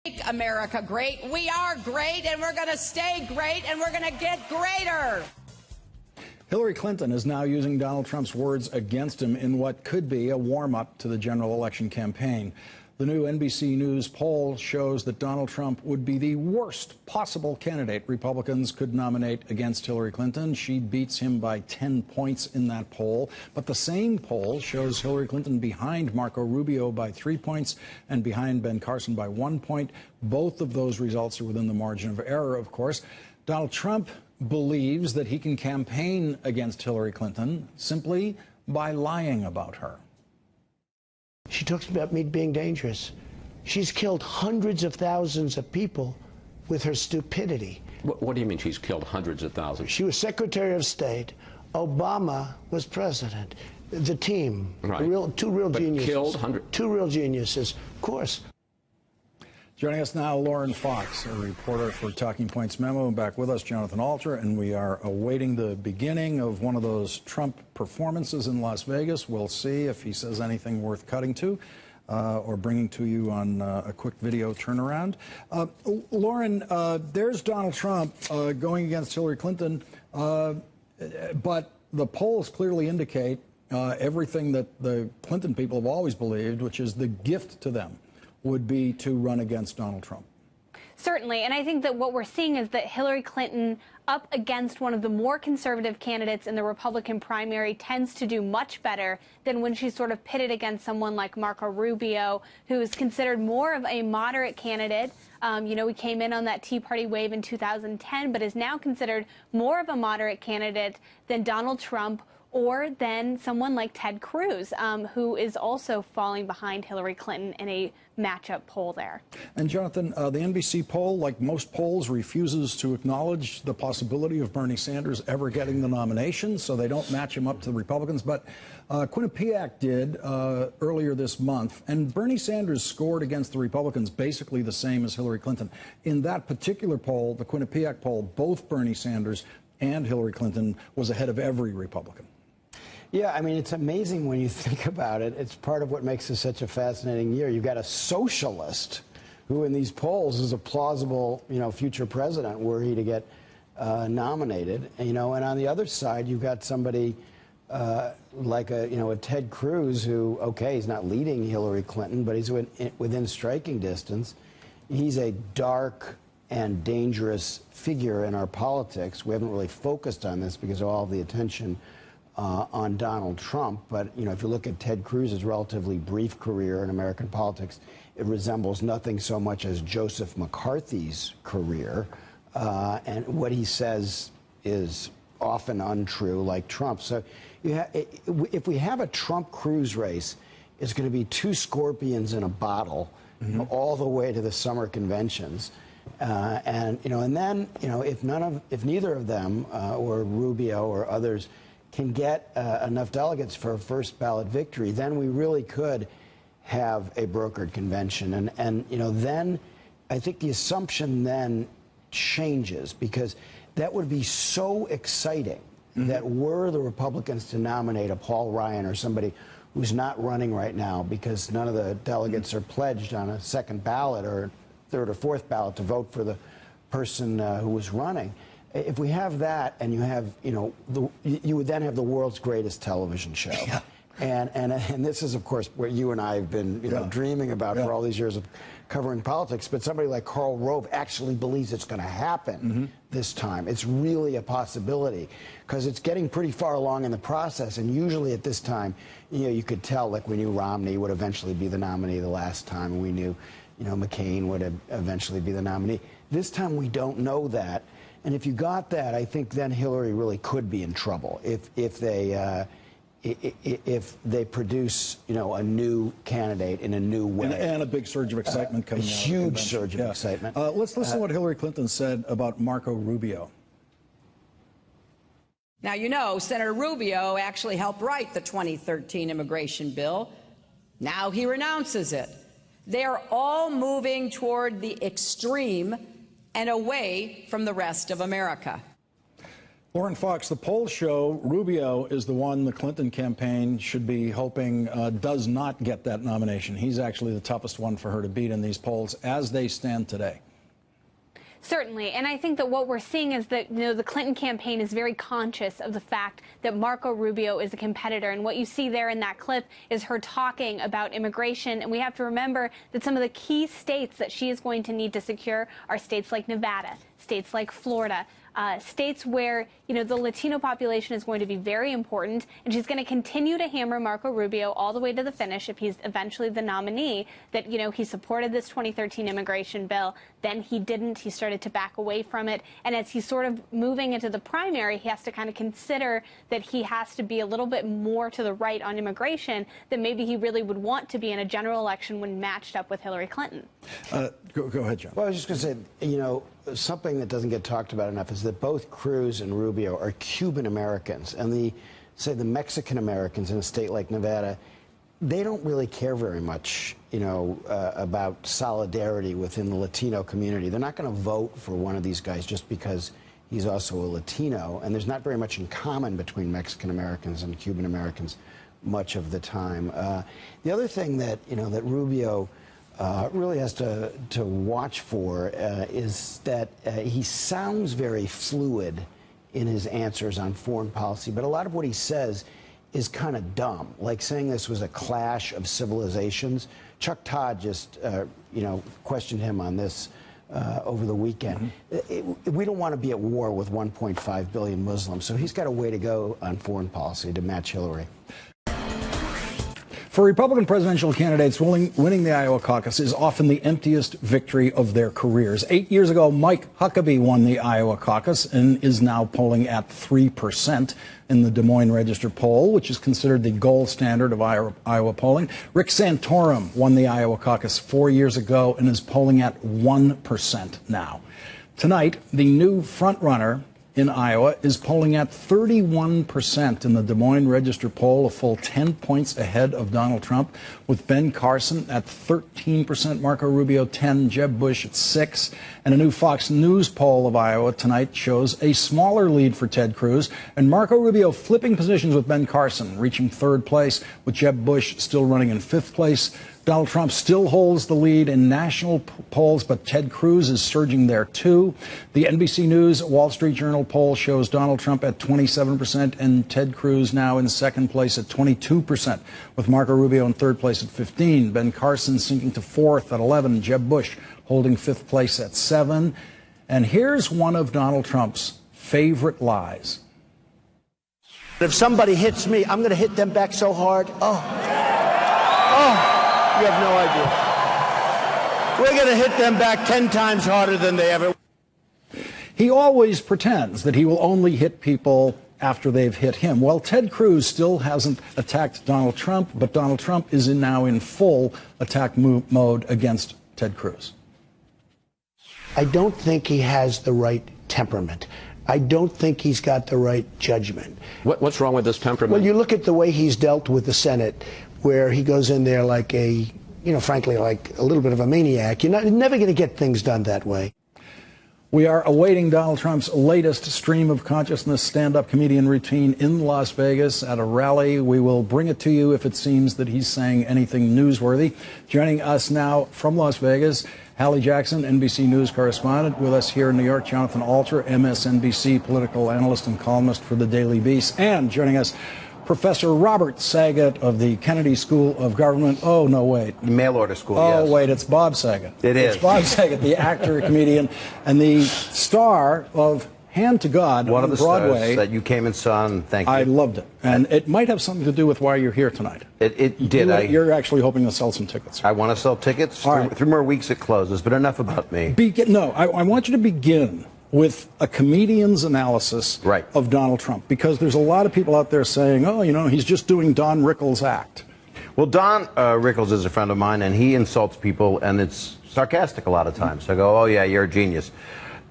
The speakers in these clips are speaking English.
Make America great. We are great, and we're going to stay great, and we're going to get greater. Hillary Clinton is now using Donald Trump's words against him in what could be a warm-up to the general election campaign. The new NBC News poll shows that Donald Trump would be the worst possible candidate Republicans could nominate against Hillary Clinton. She beats him by 10 points in that poll. But the same poll shows Hillary Clinton behind Marco Rubio by 3 points and behind Ben Carson by 1 point. Both of those results are within the margin of error, of course. Donald Trump believes that he can campaign against Hillary Clinton simply by lying about her. She talks about me being dangerous. She's killed hundreds of thousands of people with her stupidity. What do you mean she's killed hundreds of thousands? She was Secretary of State. Obama was president. The team, right. Two real geniuses. Killed hundreds. Two real geniuses, of course. Joining us now, Lauren Fox, a reporter for Talking Points Memo. Back with us, Jonathan Alter, and we are awaiting the beginning of one of those Trump performances in Las Vegas. We'll see if he says anything worth cutting to or bringing to you on a quick video turnaround. Lauren, there's Donald Trump going against Hillary Clinton, but the polls clearly indicate everything that the Clinton people have always believed, which is the gift to them would be to run against Donald Trump. Certainly, and I think that what we're seeing is that Hillary Clinton, up against one of the more conservative candidates in the Republican primary, tends to do much better than when she's sort of pitted against someone like Marco Rubio, who is considered more of a moderate candidate. You know, he came in on that Tea Party wave in 2010, but is now considered more of a moderate candidate than Donald Trump or than someone like Ted Cruz, who is also falling behind Hillary Clinton in a matchup poll there. And Jonathan, the NBC poll, like most polls, refuses to acknowledge the possibility of Bernie Sanders ever getting the nomination, so they don't match him up to the Republicans. But Quinnipiac did earlier this month, and Bernie Sanders scored against the Republicans basically the same as Hillary Clinton. In that particular poll, the Quinnipiac poll, both Bernie Sanders and Hillary Clinton was ahead of every Republican. Yeah, I mean, it's amazing when you think about it. It's part of what makes this such a fascinating year. You've got a socialist who in these polls is a plausible, future president were he to get nominated. And on the other side, you've got somebody like a Ted Cruz who, okay, he's not leading Hillary Clinton, but he's within striking distance. He's a dark and dangerous figure in our politics. We haven't really focused on this because of all the attention on Donald Trump, but if you look at Ted Cruz's relatively brief career in American politics, it resembles nothing so much as Joseph McCarthy's career, and what he says is often untrue, like Trump. So if we have a Trump-Cruz race, it's going to be two scorpions in a bottle, all the way to the summer conventions. And then if neither of them or Rubio or others can get enough delegates for a first ballot victory, then we really could have a brokered convention. And then I think the assumption then changes, because that would be so exciting that were the Republicans to nominate a Paul Ryan or somebody who's not running right now because none of the delegates are pledged on a second ballot or third or fourth ballot to vote for the person who was running. If we have that, and you have, you would then have the world's greatest television show. Yeah. And this is, of course, what you and I have been, dreaming about for all these years of covering politics. But somebody like Karl Rove actually believes it's going to happen this time. It's really a possibility because it's getting pretty far along in the process. And usually at this time, you could tell, like we knew Romney would eventually be the nominee the last time, and we knew, McCain would eventually be the nominee. This time we don't know that. And if you got that, I think then Hillary really could be in trouble if they produce a new candidate in a new way. And a big surge of excitement coming out. A huge surge of excitement. Let's listen to what Hillary Clinton said about Marco Rubio. Now, Senator Rubio actually helped write the 2013 immigration bill. Now he renounces it. They're all moving toward the extreme and away from the rest of America. Lauren Fox, the polls show Rubio is the one the Clinton campaign should be hoping does not get that nomination. He's actually the toughest one for her to beat in these polls as they stand today. Certainly, and I think that what we're seeing is that the Clinton campaign is very conscious of the fact that Marco Rubio is a competitor, and what you see there in that clip is her talking about immigration. And we have to remember that some of the key states that she is going to need to secure are states like Nevada, states like Florida, states where the Latino population is going to be very important, and she's going to continue to hammer Marco Rubio all the way to the finish if he's eventually the nominee. That he supported this 2013 immigration bill, then he didn't. He started to back away from it, and as he's sort of moving into the primary, he has to kind of consider that he has to be a little bit more to the right on immigration than maybe he really would want to be in a general election when matched up with Hillary Clinton. Go ahead, John. Well, I was just going to say, something that doesn't get talked about enough is that both Cruz and Rubio are Cuban Americans, and the Mexican Americans in a state like Nevada, they don't really care very much, about solidarity within the Latino community. They're not going to vote for one of these guys just because he's also a Latino, and there's not very much in common between Mexican Americans and Cuban Americans much of the time. The other thing that that Rubio really has to watch for is that he sounds very fluid in his answers on foreign policy, but a lot of what he says is kind of dumb, like saying this was a clash of civilizations. Chuck Todd just, questioned him on this over the weekend. We don't want to be at war with 1.5 billion Muslims, so he's got a way to go on foreign policy to match Hillary. For Republican presidential candidates, winning the Iowa caucus is often the emptiest victory of their careers. 8 years ago, Mike Huckabee won the Iowa caucus and is now polling at 3% in the Des Moines Register poll, which is considered the gold standard of Iowa polling. Rick Santorum won the Iowa caucus 4 years ago and is polling at 1% now. Tonight, the new frontrunner in Iowa is polling at 31% in the Des Moines Register poll, a full 10 points ahead of Donald Trump, with Ben Carson at 13%, Marco Rubio 10%, Jeb Bush at 6%. And a new Fox News poll of Iowa tonight shows a smaller lead for Ted Cruz, and Marco Rubio flipping positions with Ben Carson, reaching 3rd place, with Jeb Bush still running in 5th place. Donald Trump still holds the lead in national polls, but Ted Cruz is surging there, too. The NBC News Wall Street Journal poll shows Donald Trump at 27% and Ted Cruz now in 2nd place at 22%, with Marco Rubio in 3rd place at 15%, Ben Carson sinking to 4th at 11%, Jeb Bush holding 5th place at 7%. And here's one of Donald Trump's favorite lies. If somebody hits me, I'm going to hit them back so hard. You have no idea. We're going to hit them back 10 times harder than they ever. He always pretends that he will only hit people after they've hit him. Well, Ted Cruz still hasn't attacked Donald Trump, but Donald Trump is now in full attack mode against Ted Cruz. I don't think he has the right temperament. I don't think he's got the right judgment. What's wrong with this temperament? Well, you look at the way he's dealt with the Senate, where he goes in there like frankly, like a little bit of a maniac. You're never going to get things done that way. We are awaiting Donald Trump's latest stream of consciousness stand-up comedian routine in Las Vegas at a rally. We will bring it to you if it seems that he's saying anything newsworthy. Joining us now from Las Vegas, Hallie Jackson, NBC News correspondent. With us here in New York, Jonathan Alter, MSNBC political analyst and columnist for the Daily Beast. And joining us, Professor Robert Saget of the Kennedy School of Government. Oh, no, wait. Mail order school, yes. Oh, wait, it's Bob Saget. It is. It's Bob Saget, the actor, comedian, and the star of Hand to God One on of the Broadway. stars that you came and saw, and thank you. I loved it. And it might have something to do with why you're here tonight. It did. You're actually hoping to sell some tickets. I want to sell tickets. Right. 3 more weeks it closes, but enough about me. I want you to begin with a comedian's analysis of Donald Trump, because there's a lot of people out there saying, oh, he's just doing Don Rickles' act. Well, Don Rickles is a friend of mine, and he insults people, and it's sarcastic a lot of times. I go, oh, yeah, you're a genius.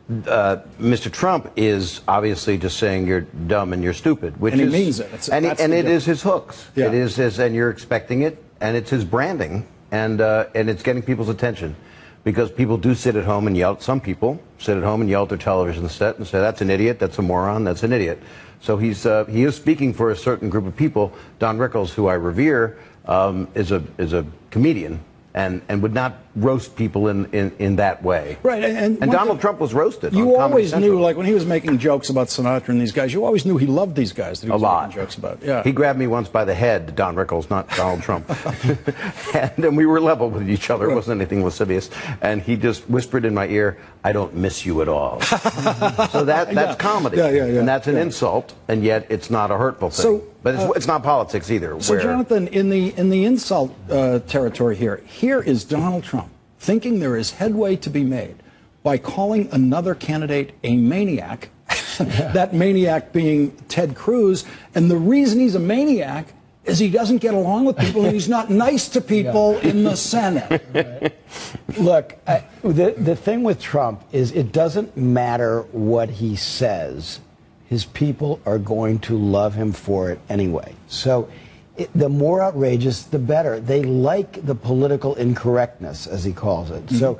Mr. Trump is obviously just saying you're dumb and you're stupid, which and he is, means it. And it is his hooks. Yeah. It is his, and you're expecting it, and it's his branding, and it's getting people's attention, because people do sit at home and yell at some people. sit at home and yell at their television set and say, that's an idiot, that's a moron, that's an idiot. So he is speaking for a certain group of people. Don Rickles, who I revere, is a comedian. And would not roast people in that way. Right, and Donald Trump was roasted. You on always Comedy Central. knew, like when he was making jokes about Sinatra and these guys, you always knew he loved these guys that he was making jokes about. Yeah. He grabbed me once by the head, Don Rickles, not Donald Trump. and we were level with each other. It wasn't anything lascivious. And he just whispered in my ear, I don't miss you at all. So that's comedy. Yeah. And that's an insult, and yet it's not a hurtful thing. So, but it's not politics either. So, Jonathan, in the insult territory here is Donald Trump thinking there is headway to be made by calling another candidate a maniac, that maniac being Ted Cruz. And the reason he's a maniac is he doesn't get along with people and he's not nice to people in the Senate. Right. Look, the thing with Trump is it doesn't matter what he says. His people are going to love him for it anyway. So the more outrageous, the better. They like the political incorrectness, as he calls it. Mm-hmm. So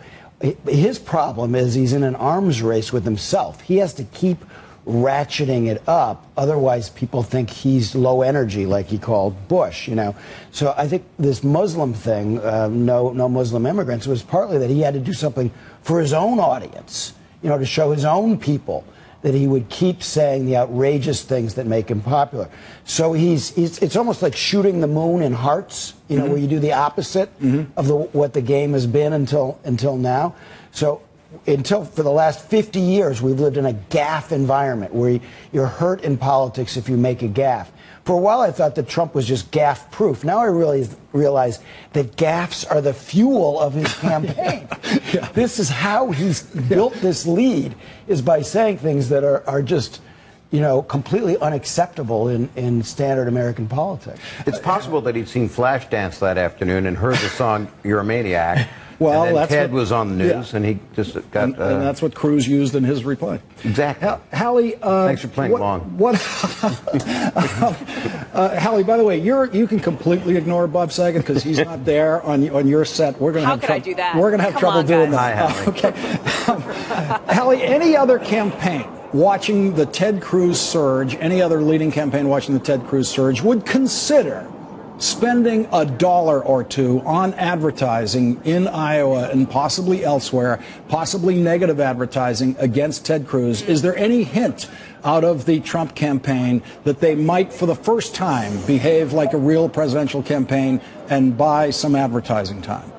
his problem is he's in an arms race with himself. He has to keep ratcheting it up. Otherwise, people think he's low energy, like he called Bush, you know. So I think this Muslim thing, no Muslim immigrants, was partly that he had to do something for his own audience, you know, to show his own people that he would keep saying the outrageous things that make him popular. So it's almost like shooting the moon in hearts, you know, where you do the opposite of what the game has been until now. So for the last 50 years, we've lived in a gaffe environment where you're hurt in politics if you make a gaffe. For a while, I thought that Trump was just gaffe-proof. Now I really realize that gaffes are the fuel of his campaign. This is how he's built this lead, is by saying things that are just, you know, completely unacceptable in standard American politics. It's possible that he'd seen Flashdance that afternoon and heard the song "You're a Maniac." Well, and then that's Ted was on the news, and he just got. And that's what Cruz used in his reply. Exactly. Hallie, thanks for playing along. Hallie, by the way, you can completely ignore Bob Saget because he's not there on your set. We're going to have trouble. How could I do that? We're going to have Come trouble on, doing guys. that. Okay. Hallie, any other campaign watching the Ted Cruz surge, any other leading campaign watching the Ted Cruz surge, would consider spending $1 or $2 on advertising in Iowa and possibly elsewhere, possibly negative advertising against Ted Cruz? Is there any hint out of the Trump campaign that they might, for the first time, behave like a real presidential campaign and buy some advertising time?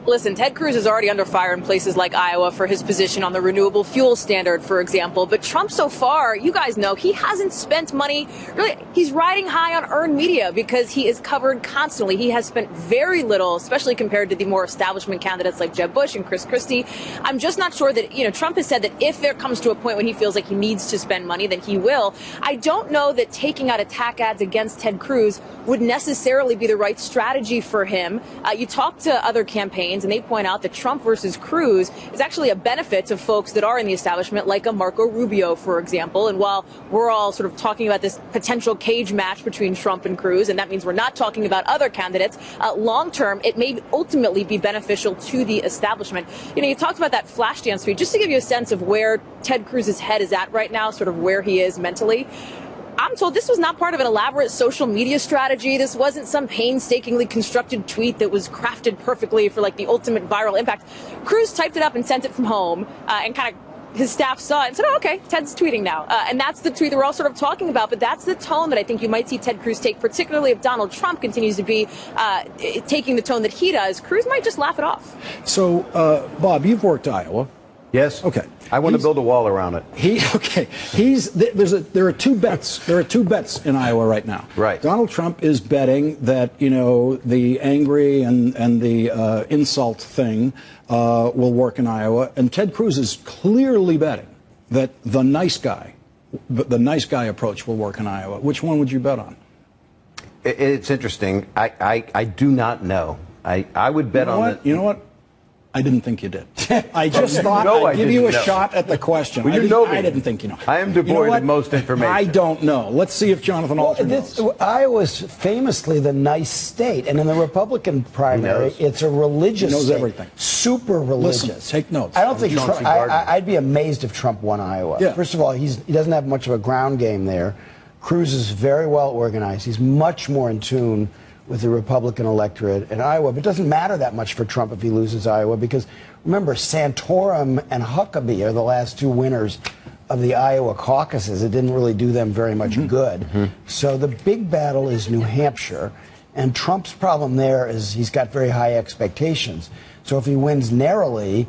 Listen, Ted Cruz is already under fire in places like Iowa for his position on the renewable fuel standard, for example. But Trump so far, you guys know, he hasn't spent money. Really, he's riding high on earned media because he is covered constantly. He has spent very little, especially compared to the more establishment candidates like Jeb Bush and Chris Christie. I'm just not sure that, you know, Trump has said that if there comes to a point when he feels like he needs to spend money, then he will. I don't know that taking out attack ads against Ted Cruz would necessarily be the right strategy for him. You talk to other campaigns, and they point out that Trump versus Cruz is actually a benefit to folks that are in the establishment, like a Marco Rubio, for example. And while we're all sort of talking about this potential cage match between Trump and Cruz, and that means we're not talking about other candidates, long term, it may ultimately be beneficial to the establishment. You know, you talked about that Flashdance tweet, just to give you a sense of where Ted Cruz's head is at right now, sort of where he is mentally. I'm told this was not part of an elaborate social media strategy. This wasn't some painstakingly constructed tweet that was crafted perfectly for like the ultimate viral impact. Cruz typed it up and sent it from home and kind of his staff saw it and said, oh, okay, Ted's tweeting now. And that's the tweet that we're all sort of talking about. But that's the tone that I think you might see Ted Cruz take, particularly if Donald Trump continues to be taking the tone that he does. Cruz might just laugh it off. So, Bob, you've worked Iowa. Yes. Okay. I want to build a wall around it. There are two bets. There are two bets in Iowa right now. Right. Donald Trump is betting that, you know, the angry and the insult thing will work in Iowa, and Ted Cruz is clearly betting that the nice guy approach will work in Iowa. Which one would you bet on? It's interesting. I do not know. I would bet on it. You know what? I didn't think you did. I just thought know I'd I give you a didn't know. shot at the question. Well, you I know me. I didn't think you know. I am You know devoid what? of most information. I don't know. Let's see if Jonathan Alter knows. Iowa's famously the nice state, and in the Republican primary, it's a religious He knows state. everything. Super religious. Listen, take notes. I don't think Chauncey Trump, Gardner. I'd be amazed if Trump won Iowa. Yeah. First of all, he doesn't have much of a ground game there. Cruz is very well organized. He's much more in tune with the Republican electorate in Iowa. But it doesn't matter that much for Trump if he loses Iowa because, remember, Santorum and Huckabee are the last two winners of the Iowa caucuses. It didn't really do them very much good. So the big battle is New Hampshire. And Trump's problem there is he's got very high expectations. So if he wins narrowly,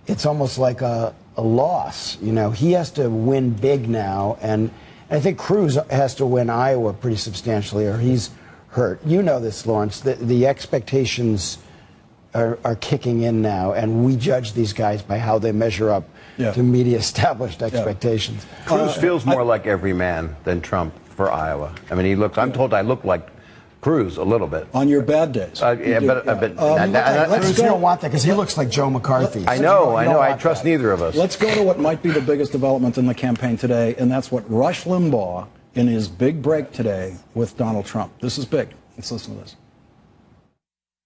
it's almost like a loss. You know, he has to win big now. And I think Cruz has to win Iowa pretty substantially or he's hurt. You know this, Lawrence. The expectations are kicking in now, and we judge these guys by how they measure up to media established expectations. Cruz feels more like every man than Trump for Iowa. I mean, he looks. I'm told I look like Cruz a little bit. On your bad days. Yeah, but Cruz, you don't want that because he looks like Joe McCarthy. I know. I trust neither of us. Let's go to what might be the biggest development in the campaign today, and that's what Rush Limbaugh in his big break today with Donald Trump. This is big. Let's listen to this.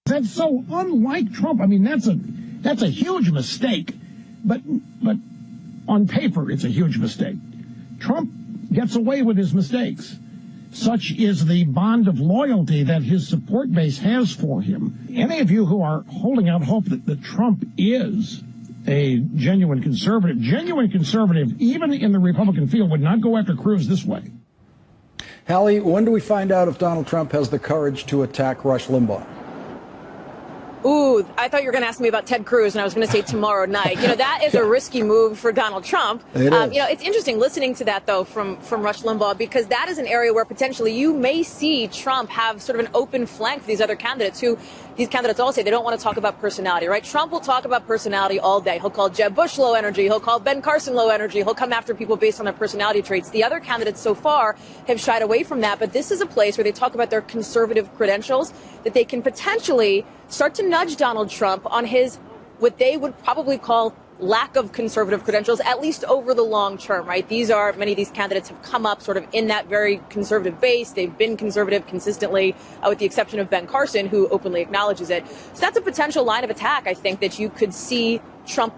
That's so unlike Trump. I mean, that's a huge mistake. But on paper, it's a huge mistake. Trump gets away with his mistakes. Such is the bond of loyalty that his support base has for him. Any of you who are holding out hope that Trump is a genuine conservative, even in the Republican field, would not go after Cruz this way. Hallie, when do we find out if Donald Trump has the courage to attack Rush Limbaugh? Ooh, I thought you were going to ask me about Ted Cruz, and I was going to say tomorrow night. You know, that is a risky move for Donald Trump. It is. You know, it's interesting listening to that, though, from Rush Limbaugh, because that is an area where potentially you may see Trump have sort of an open flank for these other candidates who, these candidates all say they don't want to talk about personality, right? Trump will talk about personality all day. He'll call Jeb Bush low energy. He'll call Ben Carson low energy. He'll come after people based on their personality traits. The other candidates so far have shied away from that, but this is a place where they talk about their conservative credentials, that they can potentially start to nudge Donald Trump on his, what they would probably call lack of conservative credentials, at least over the long term, right? Many of these candidates have come up sort of in that very conservative base. They've been conservative consistently, with the exception of Ben Carson, who openly acknowledges it. So that's a potential line of attack, I think, that you could see Trump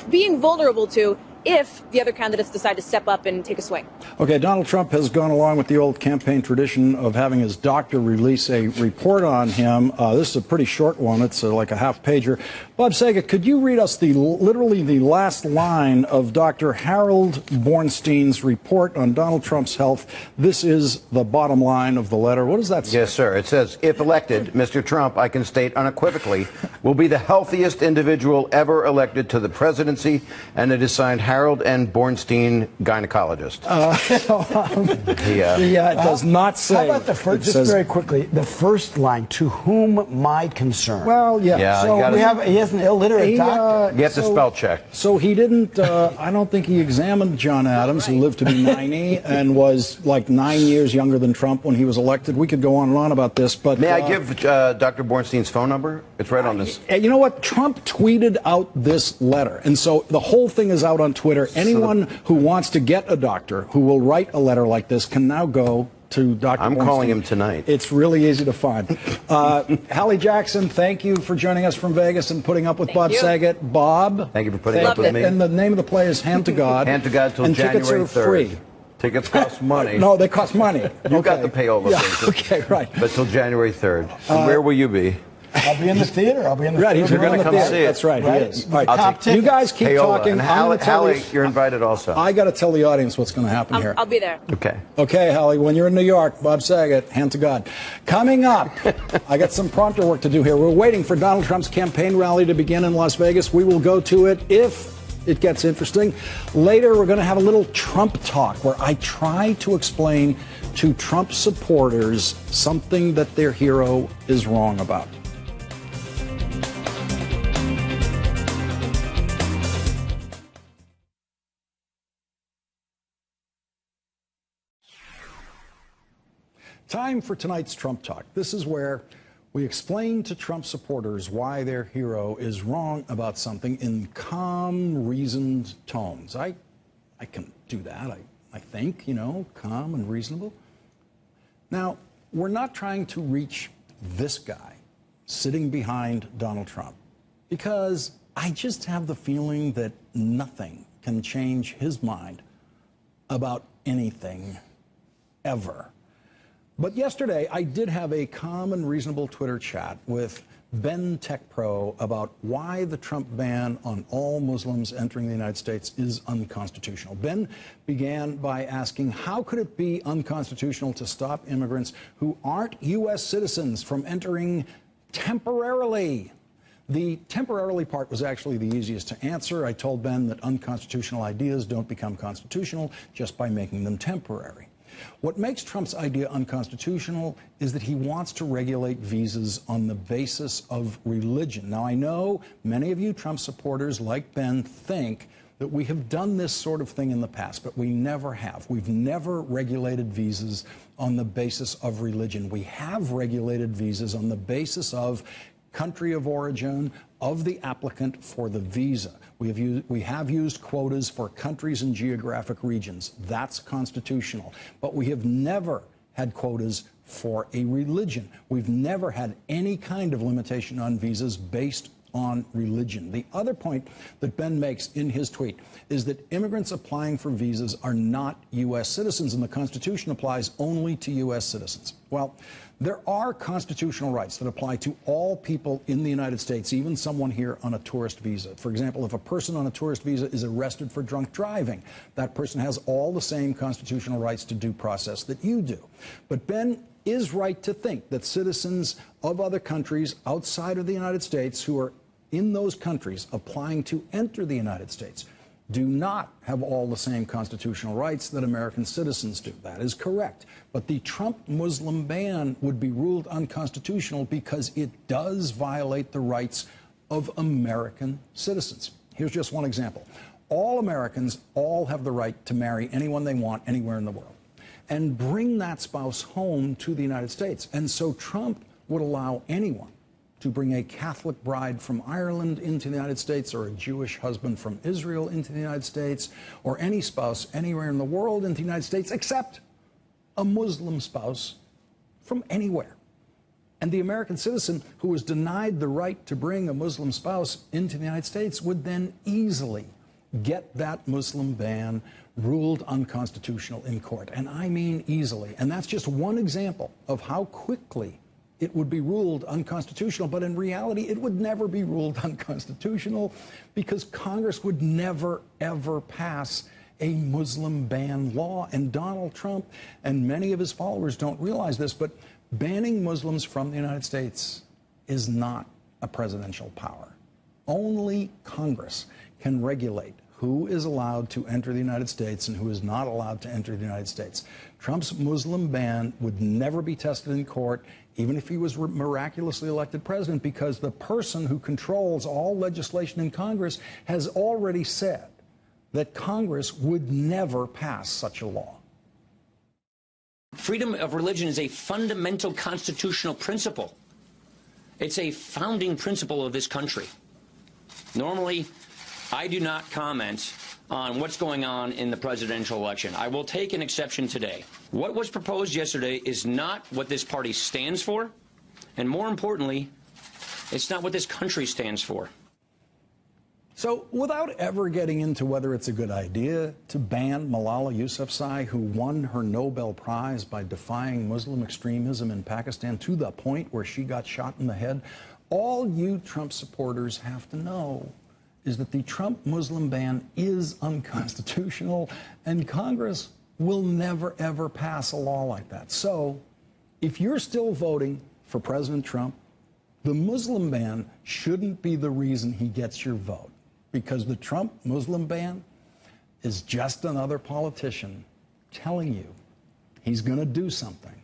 being vulnerable to if the other candidates decide to step up and take a swing. Okay, Donald Trump has gone along with the old campaign tradition of having his doctor release a report on him. This is a pretty short one. It's like a half-pager. Bob Saget, could you read us literally the last line of Dr. Harold Bornstein's report on Donald Trump's health? This is the bottom line of the letter. What does that say? Yes, sir. It says, if elected, Mr. Trump, I can state unequivocally, will be the healthiest individual ever elected to the presidency, and it is signed Harold N. Bornstein, gynecologist. It does not say. How about the first, just very quickly, the first line, to whom my concern? Well, yeah. So he has an illiterate doctor. You have to spell check. So he didn't, I don't think he examined John Adams, who lived to be 90 and was like 9 years younger than Trump when he was elected. We could go on and on about this, but... May I give Dr. Bornstein's phone number? It's right on this. You know what? Trump tweeted out this letter, and so the whole thing is out on Twitter. Anyone who wants to get a doctor who will write a letter like this can now go to Dr. I'm Bornstein. calling him tonight. It's really easy to find. Hallie Jackson, thank you for joining us from Vegas and putting up with Bob Saget. Bob, thank you for putting up with me. And the name of the play is Hand to God. Hand to God till January 3rd. Tickets are free. Tickets cost money. No, they cost money. You got the payola. Yeah, okay, right. But till January 3rd. And where will you be? I'll be in the theater. I'll be in the Right, theater. you're going to come see it. That's right, he is. All right. You guys keep payola. talking. And I'm Hallie, you're invited also. I got to tell the audience what's going to happen here. I'll be there. Okay. Okay, Hallie, when you're in New York, Bob Saget, hand to God. Coming up, I got some prompter work to do here. We're waiting for Donald Trump's campaign rally to begin in Las Vegas. We will go to it if it gets interesting. Later, we're going to have a little Trump talk where I try to explain to Trump supporters something that their hero is wrong about. Time for tonight's Trump Talk. This is where We explain to Trump supporters why their hero is wrong about something in calm, reasoned tones. I can do that, I think, calm and reasonable. Now, we're not trying to reach this guy sitting behind Donald Trump, because I just have the feeling that nothing can change his mind about anything, ever. But yesterday, I did have a calm and reasonable Twitter chat with Ben TechPro about why the Trump ban on all Muslims entering the United States is unconstitutional. Ben began by asking, how could it be unconstitutional to stop immigrants who aren't U.S. citizens from entering temporarily? The temporarily part was actually the easiest to answer. I told Ben that unconstitutional ideas don't become constitutional just by making them temporary. What makes Trump's idea unconstitutional is that he wants to regulate visas on the basis of religion. Now, I know many of you Trump supporters, like Ben, think that we have done this sort of thing in the past, but we never have. We've never regulated visas on the basis of religion. We have regulated visas on the basis of country of origin of the applicant for the visa. We have used quotas for countries and geographic regions. That's constitutional. But we have never had quotas for a religion. We've never had any kind of limitation on visas based on religion. The other point that Ben makes in his tweet is that immigrants applying for visas are not U.S. citizens, and the Constitution applies only to U.S. citizens. Well, there are constitutional rights that apply to all people in the United States, even someone here on a tourist visa. For example, if a person on a tourist visa is arrested for drunk driving, that person has all the same constitutional rights to due process that you do. But Ben is right to think that citizens of other countries outside of the United States who are in those countries applying to enter the United States do not have all the same constitutional rights that American citizens do. That is correct. But the Trump Muslim ban would be ruled unconstitutional because it does violate the rights of American citizens. Here's just one example. All Americans all have the right to marry anyone they want anywhere in the world and bring that spouse home to the United States. And so Trump would allow anyone to bring a Catholic bride from Ireland into the United States, or a Jewish husband from Israel into the United States, or any spouse anywhere in the world into the United States, except a Muslim spouse from anywhere. And the American citizen who was denied the right to bring a Muslim spouse into the United States would then easily get that Muslim ban ruled unconstitutional in court. And I mean easily. And that's just one example of how quickly it would be ruled unconstitutional, but in reality, it would never be ruled unconstitutional because Congress would never, ever pass a Muslim ban law. And Donald Trump and many of his followers don't realize this, but banning Muslims from the United States is not a presidential power. Only Congress can regulate who is allowed to enter the United States and who is not allowed to enter the United States. Trump's Muslim ban would never be tested in court, even if he was miraculously elected president, because the person who controls all legislation in Congress has already said that Congress would never pass such a law. Freedom of religion is a fundamental constitutional principle. It's a founding principle of this country. Normally, I do not comment on what's going on in the presidential election. I will take an exception today. What was proposed yesterday is not what this party stands for, and more importantly, it's not what this country stands for. So without ever getting into whether it's a good idea to ban Malala Yousafzai, who won her Nobel Prize by defying Muslim extremism in Pakistan to the point where she got shot in the head, all you Trump supporters have to know is that the Trump Muslim ban is unconstitutional, and Congress will never, ever pass a law like that. So if you're still voting for President Trump, the Muslim ban shouldn't be the reason he gets your vote, because the Trump Muslim ban is just another politician telling you he's going to do something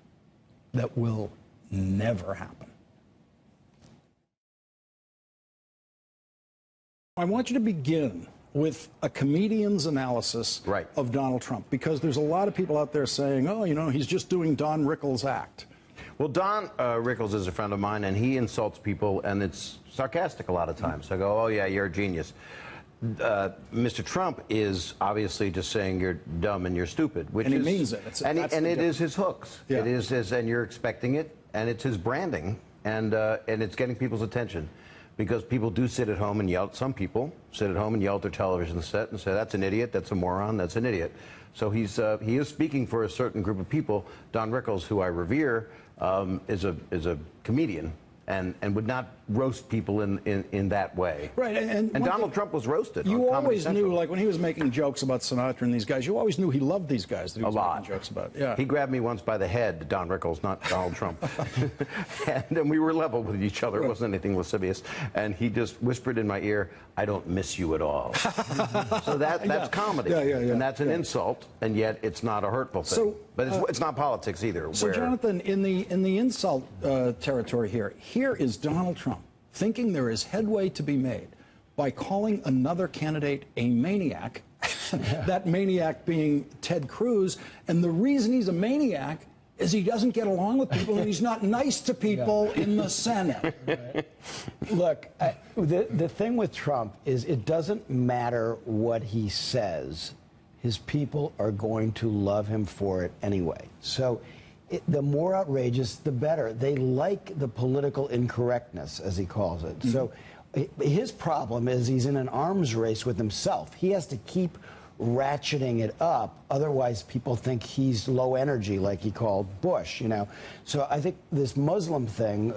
that will never happen. I want you to begin with a comedian's analysis of Donald Trump, because there's a lot of people out there saying, oh, you know, he's just doing Don Rickles' act. Well, Don Rickles is a friend of mine, and he insults people, and it's sarcastic a lot of times. I go, oh, yeah, you're a genius. Mr. Trump is obviously just saying you're dumb and you're stupid, which and is, he means it. And it is his hooks. Yeah. It is his, and you're expecting it, and it's his branding, and it's getting people's attention. Because people do sit at home and yell. Some people sit at home and yell at their television set and say, "That's an idiot. That's a moron. That's an idiot." So he is speaking for a certain group of people. Don Rickles, who I revere, is a comedian and would not roast people in that way. Right, and Donald Trump was roasted. You on always Comedy Central. knew, like when he was making jokes about Sinatra and these guys, you always knew he loved these guys that he was making jokes about. Yeah, he grabbed me once by the head, Don Rickles, not Donald Trump, and then we were level with each other. It wasn't anything lascivious, and he just whispered in my ear, "I don't miss you at all." So that's comedy, and that's an insult, and yet it's not a hurtful thing. So, but it's not politics either. So, Jonathan, in the insult territory here is Donald Trump thinking there is headway to be made by calling another candidate a maniac, that maniac being Ted Cruz, and the reason he's a maniac is he doesn't get along with people and he's not nice to people in the Senate. Right. Look, the thing with Trump is it doesn't matter what he says. His people are going to love him for it anyway. So the more outrageous, the better. They like the political incorrectness, as he calls it. So his problem is he's in an arms race with himself. He has to keep ratcheting it up. Otherwise, people think he's low energy, like he called Bush, you know. So I think this Muslim thing,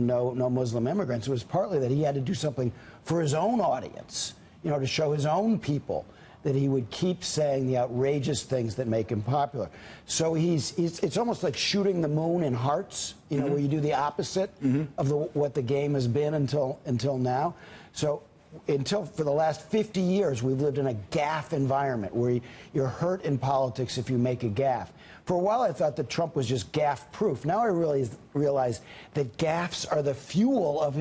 no Muslim immigrants, was partly that he had to do something for his own audience, you know, to show his own people that he would keep saying the outrageous things that make him popular. So it's almost like shooting the moon in hearts, you know, where you do the opposite of what the game has been until now. So for the last 50 years, we've lived in a gaffe environment where you're hurt in politics if you make a gaffe. For a while, I thought that Trump was just gaffe-proof. Now I really realize that gaffes are the fuel of his